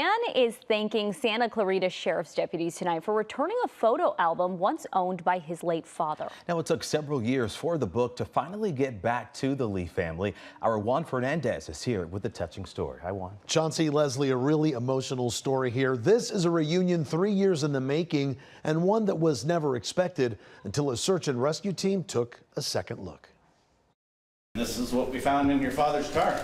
Anne is thanking Santa Clarita Sheriff's deputies tonight for returning a photo album once owned by his late father. Now, it took several years for the book to finally get back to the Lee family. Our Juan Fernandez is here with the touching story. Hi, Juan. Chauncey, Leslie, a really emotional story here. This is a reunion 3 years in the making and one that was never expected until a search and rescue team took a second look. This is what we found in your father's car.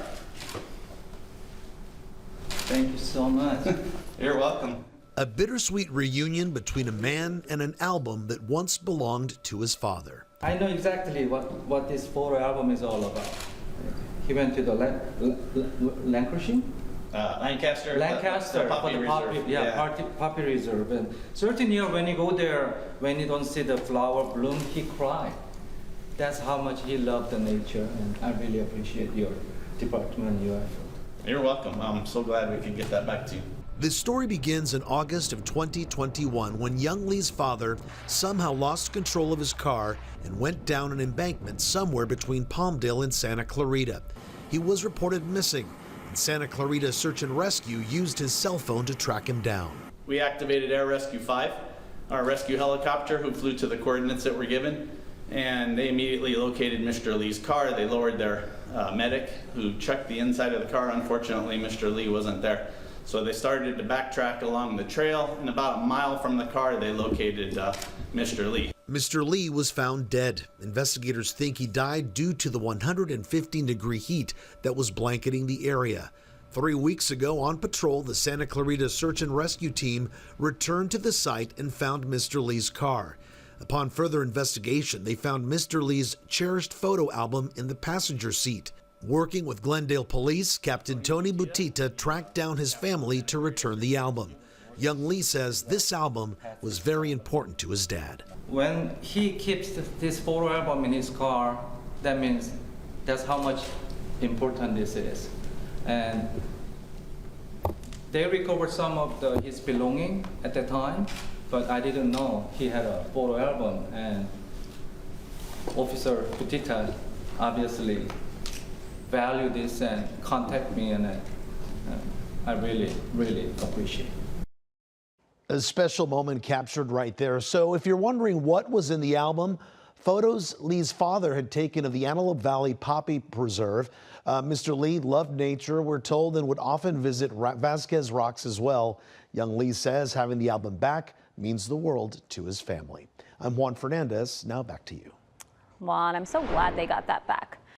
Thank you so much. You're welcome. A bittersweet reunion between a man and an album that once belonged to his father. I know exactly what this photo album is all about. He went to the Lancashire? Lancaster. Lancaster Puppy for the Reserve. puppy reserve. And certain year when you go there, when you don't see the flower bloom, he cried. That's how much he loved the nature, and I really appreciate your department, your effort. You're welcome. I'm so glad we could get that back to you. This story begins in August of 2021 when young Lee's father somehow lost control of his car and went down an embankment somewhere between Palmdale and Santa Clarita. He was reported missing, and Santa Clarita Search and Rescue used his cell phone to track him down. We activated Air Rescue 5, our rescue helicopter, who flew to the coordinates that were given, and they immediately located Mr. Lee's car. They lowered their medic who checked the inside of the car. Unfortunately, Mr. Lee wasn't there. So they started to backtrack along the trail, and about a mile from the car, they located Mr. Lee. Mr. Lee was found dead. Investigators think he died due to the 115-degree heat that was blanketing the area. 3 weeks ago, on patrol, the Santa Clarita Search and Rescue Team returned to the site and found Mr. Lee's car. Upon further investigation, they found Mr. Lee's cherished photo album in the passenger seat. Working with Glendale Police, Captain Tony Butita tracked down his family to return the album. Young Lee says this album was very important to his dad. When he keeps this photo album in his car, that means that's how much important this is. And they recovered some of his belonging at the time, but I didn't know he had a photo album, and Officer Butita obviously valued this and contacted me, and I really, really appreciate it. A special moment captured right there. So if you're wondering what was in the album, photos Lee's father had taken of the Antelope Valley Poppy Preserve. Mr. Lee loved nature, we're told, and would often visit Vasquez Rocks as well. Young Lee says having the album back means the world to his family. I'm Juan Fernandez. Now back to you. Juan, I'm so glad they got that back.